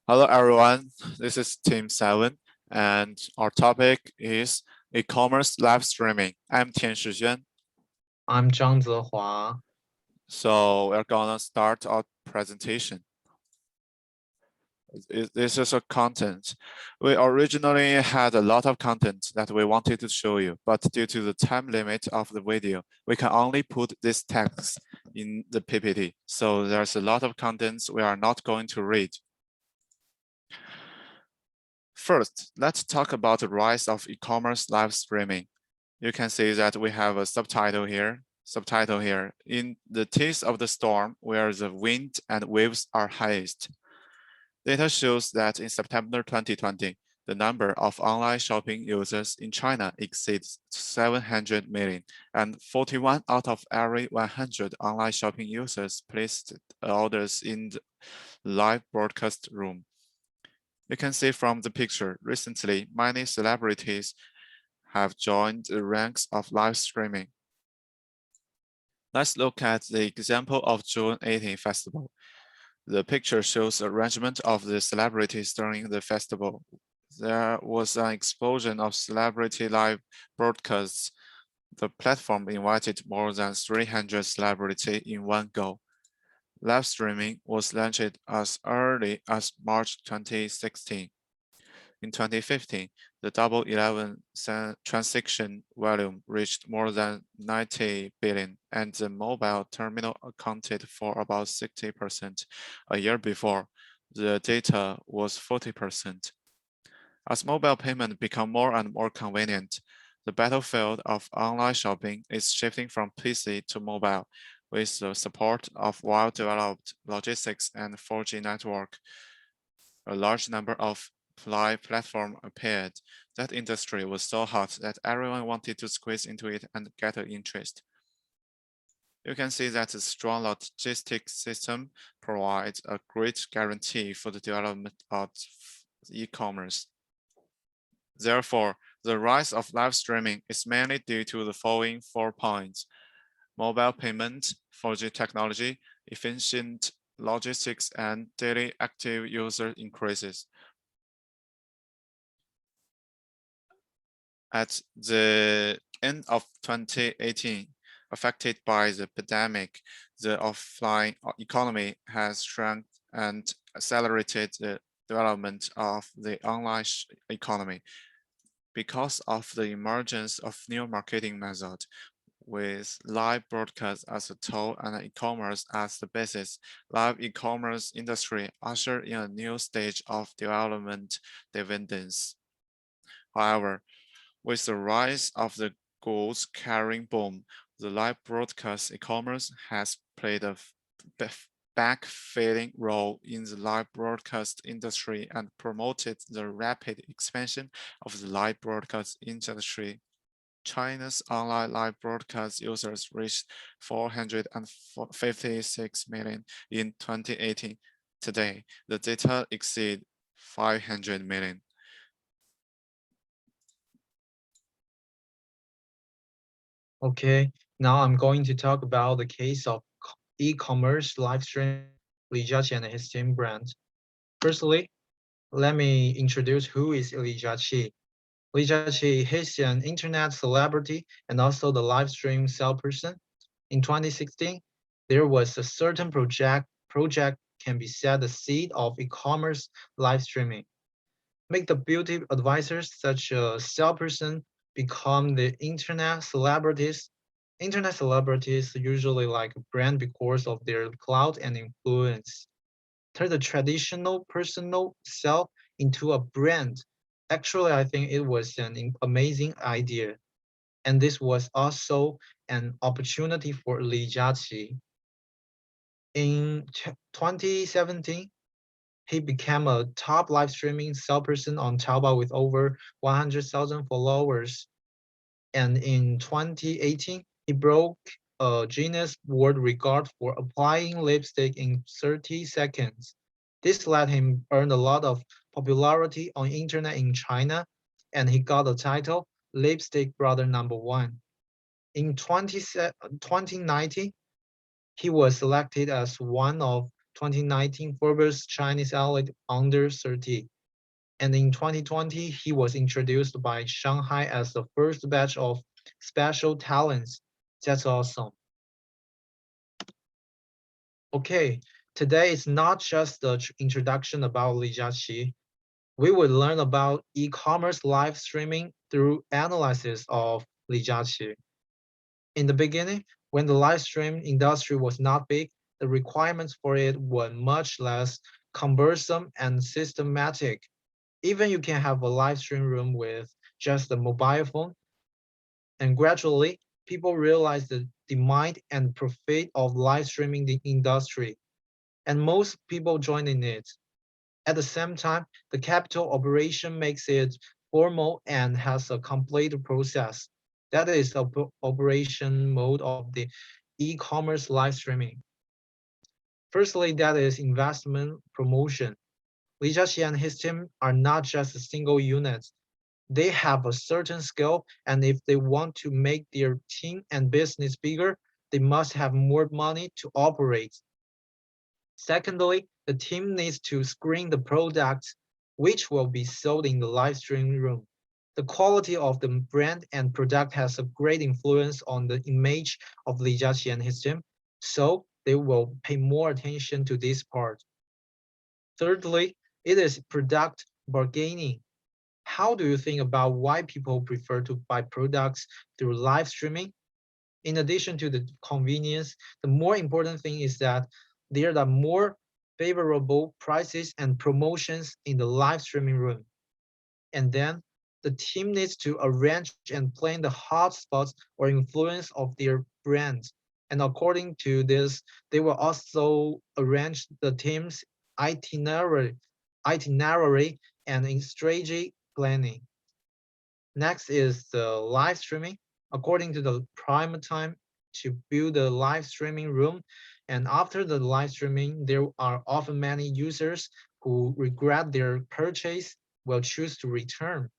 Hello everyone, this is Team 7 and our topic is e-commerce live streaming. I'm Tian Shixuan. I'm Zhang Zehua. So we're gonna start our presentation. This is a content. We originally had a lot of content that we wanted to show you, but due to the time limit of the video, we can only put this text in the PPT. So there's a lot of contents we are not going to read. First, let's talk about the rise of e-commerce live streaming. You can see that we have a subtitle here. In the teeth of the storm, where the wind and waves are highest. Data shows that in September 2020, the number of online shopping users in China exceeds 700 million, and 41 out of every 100 online shopping users placed orders in the live broadcast room. You can see from the picture, recently, many celebrities have joined the ranks of live streaming. Let's look at the example of June 18 festival. The picture shows arrangement of the celebrities during the festival. There was an explosion of celebrity live broadcasts. The platform invited more than 300 celebrities in one go. Live streaming was launched as early as March 2016. In 2015, the Double 11 transaction volume reached more than 90 billion, and the mobile terminal accounted for about 60%. A year before, the data was 40%. As mobile payment become more and more convenient, the battlefield of online shopping is shifting from PC to mobile. With the support of well-developed logistics and 4G network, a large number of live platform appeared. That industry was so hot that everyone wanted to squeeze into it and get an interest. You can see that the strong logistics system provides a great guarantee for the development of e-commerce. Therefore, the rise of live streaming is mainly due to the following 4 points: mobile payment, 4G technology, efficient logistics, and daily active user increases. At the end of 2018, affected by the pandemic, the offline economy has shrunk and accelerated the development of the online economy. Because of the emergence of new marketing methods, with live broadcast as a tool and e-commerce as the basis, live e-commerce industry ushered in a new stage of development dividends. However, with the rise of the goods carrying boom, the live broadcast e-commerce has played a backfilling role in the live broadcast industry and promoted the rapid expansion of the live broadcast industry. China's online live broadcast users reached 456 million in 2018. Today, the data exceed 500 million. Okay, now I'm going to talk about the case of e-commerce live streaming, Li Jiaqi and his team brand. Firstly, let me introduce who is Li Jiaqi. Li Jiaqi, he's an internet celebrity and also the live stream salesperson. In 2016, there was a certain project can be said the seed of e-commerce live streaming. Make the beauty advisors such a salesperson become the internet celebrities. Internet celebrities usually like a brand because of their clout and influence. Turn the traditional personal self into a brand. Actually, I think it was an amazing idea. And this was also an opportunity for Li Jiaqi. In 2017, he became a top live streaming salesperson on Taobao with over 100,000 followers. And in 2018, he broke a Guinness World Record for applying lipstick in 30 seconds. This let him earn a lot of popularity on internet in China, and he got the title Lipstick Brother Number One. In 2019, he was selected as one of 2019 Forbes Chinese Elite Under 30. And in 2020, he was introduced by Shanghai as the first batch of special talents. That's awesome. Okay, today is not just the introduction about Li Jiaqi. We will learn about e-commerce live streaming through analysis of Li Jiaqi. In the beginning, when the live stream industry was not big, the requirements for it were much less cumbersome and systematic. Even you can have a live stream room with just a mobile phone, and gradually people realized the demand and profit of live streaming the industry, and most people joined in it. At the same time, the capital operation makes it formal and has a complete process. That is the operation mode of the e-commerce live streaming. Firstly, that is investment promotion. Li Jiaqi and his team are not just a single unit. They have a certain scale, and if they want to make their team and business bigger, they must have more money to operate. Secondly, the team needs to screen the products which will be sold in the live streaming room. The quality of the brand and product has a great influence on the image of Li Jiaqi and his team, so they will pay more attention to this part. Thirdly, it is product bargaining. How do you think about why people prefer to buy products through live streaming? In addition to the convenience, the more important thing is that there are more favorable prices and promotions in the live streaming room. And then the team needs to arrange and plan the hotspots or influence of their brand. And according to this, they will also arrange the team's itinerary, itinerary and in strategy planning. Next is the live streaming. According to the prime time to build a live streaming room, and after the live streaming, there are often many users who regret their purchase will choose to return.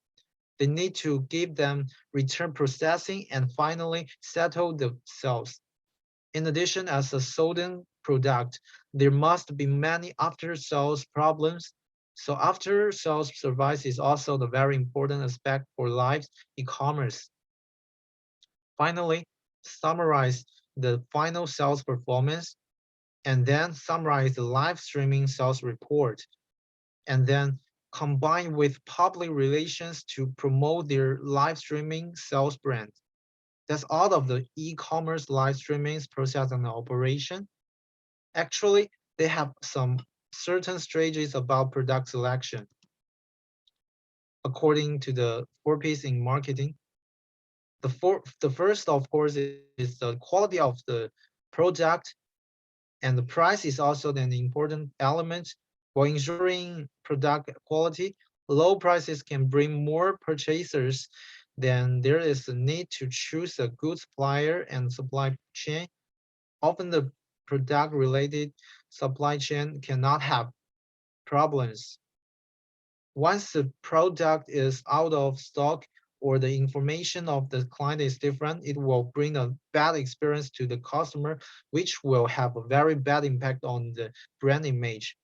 They need to give them return processing and finally settle the sales. In addition, as a sold product, there must be many after-sales problems. So after-sales service is also the very important aspect for live e-commerce. Finally, summarize the final sales performance, and then summarize the live streaming sales report, and then combine with public relations to promote their live streaming sales brand. That's all of the e-commerce live streaming process and operation. Actually, they have some certain strategies about product selection. According to the 4Ps in marketing, the first, of course, is the quality of the product, and the price is also an important element. While ensuring product quality, low prices can bring more purchasers. Then there is a need to choose a good supplier and supply chain. Often the product-related supply chain cannot have problems. Once the product is out of stock or the information of the client is different, it will bring a bad experience to the customer, which will have a very bad impact on the brand image.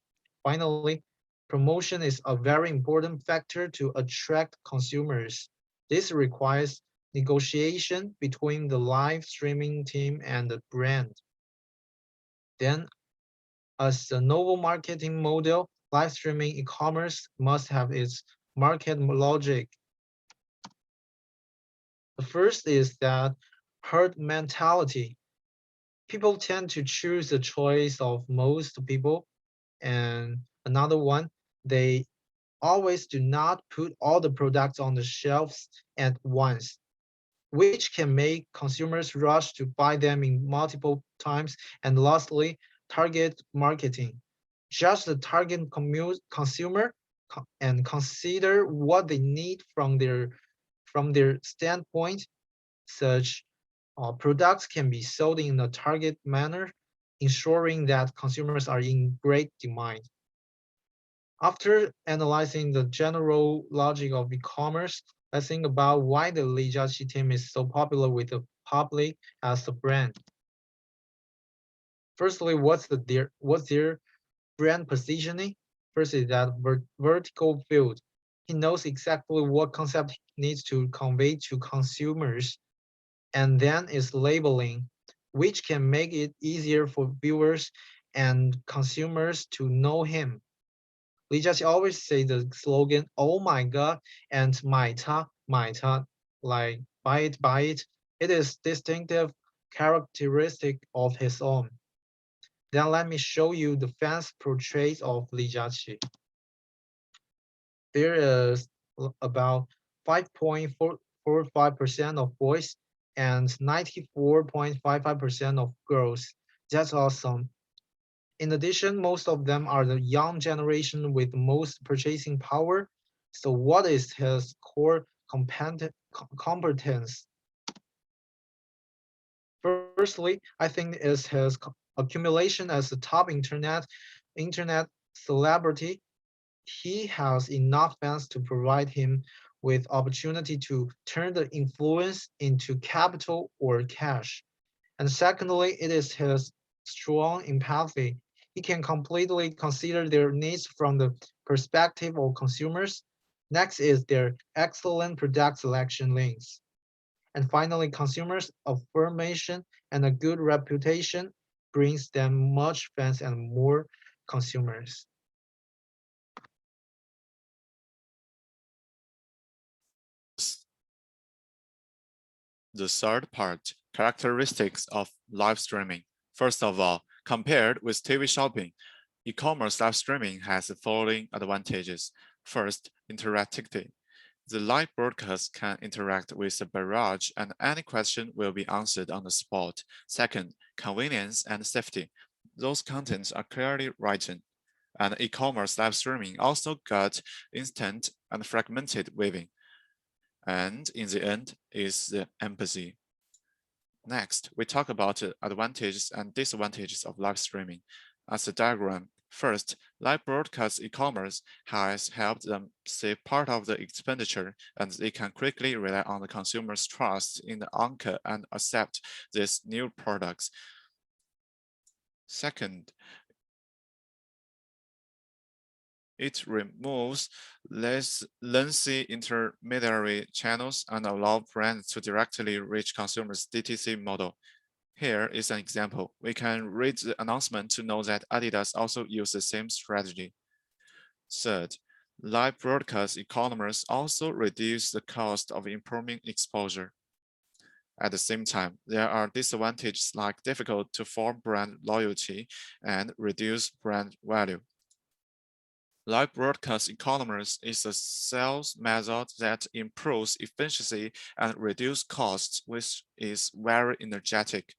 Finally, promotion is a very important factor to attract consumers. This requires negotiation between the live streaming team and the brand. Then, as a novel marketing model, live streaming e-commerce must have its market logic. The first is that herd mentality. People tend to choose the choice of most people. And another one, they always do not put all the products on the shelves at once, which can make consumers rush to buy them in multiple times. And lastly, target marketing. Just the target consumer and consider what they need from their standpoint. Such products can be sold in a target manner, ensuring that consumers are in great demand. After analyzing the general logic of e-commerce, let's think about why the Li Jiaqi team is so popular with the public as a brand. Firstly, what's their brand positioning. First is that vertical field. He knows exactly what concept he needs to convey to consumers. And then is labeling, which can make it easier for viewers and consumers to know him. Li Jiaqi always say the slogan, "Oh my God," and my ta," like buy it. It is distinctive characteristic of his own. Then let me show you the fans' portraits of Li Jiaqi. There is about 5.45% of boys and 94.55% of girls. That's awesome. In addition, most of them are the young generation with most purchasing power. So what is his core competence? Firstly, I think is his accumulation as a top internet celebrity. He has enough fans to provide him with opportunity to turn the influence into capital or cash. And secondly, it is his strong empathy. He can completely consider their needs from the perspective of consumers. Next is their excellent product selection links. And finally, consumers' affirmation and a good reputation brings them much fans and more consumers. The third part, characteristics of live streaming. First of all, compared with TV shopping, e-commerce live streaming has the following advantages. First, interactivity. The live broadcast can interact with the barrage and any question will be answered on the spot. Second, convenience and safety. Those contents are clearly written. And e-commerce live streaming also got instant and fragmented viewing. And in the end is the empathy. Next, we talk about the advantages and disadvantages of live streaming. As a diagram, first, live broadcast e-commerce has helped them save part of the expenditure, and they can quickly rely on the consumer's trust in the anchor and accept these new products. Second, it removes less lengthy intermediary channels and allows brands to directly reach consumers' DTC model. Here is an example. We can read the announcement to know that Adidas also use the same strategy. Third, live broadcast e-commerce also reduce the cost of improving exposure. At the same time, there are disadvantages like difficult to form brand loyalty and reduce brand value. Live broadcast e-commerce is a sales method that improves efficiency and reduces costs, which is very energetic.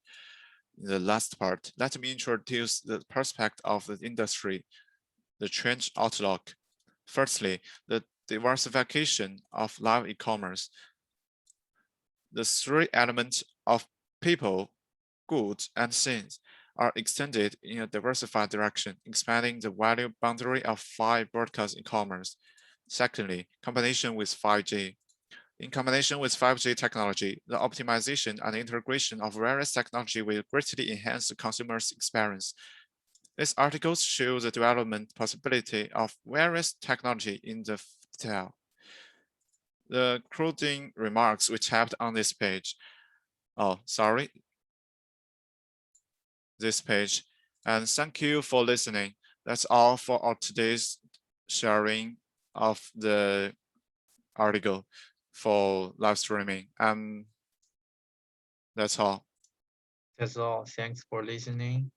In the last part, let me introduce the perspective of the industry, the change outlook. Firstly, the diversification of live e-commerce. The three elements of people, goods, and things are extended in a diversified direction, expanding the value boundary of live broadcast e-commerce. Secondly, combination with 5G. In combination with 5G technology, the optimization and integration of various technology will greatly enhance the consumer's experience. This article shows the development possibility of various technology in the detail. The closing remarks we tapped on this page. Oh, sorry, this page. And thank you for listening. That's all for our today's sharing of the article for live streaming. That's all. That's all. Thanks for listening.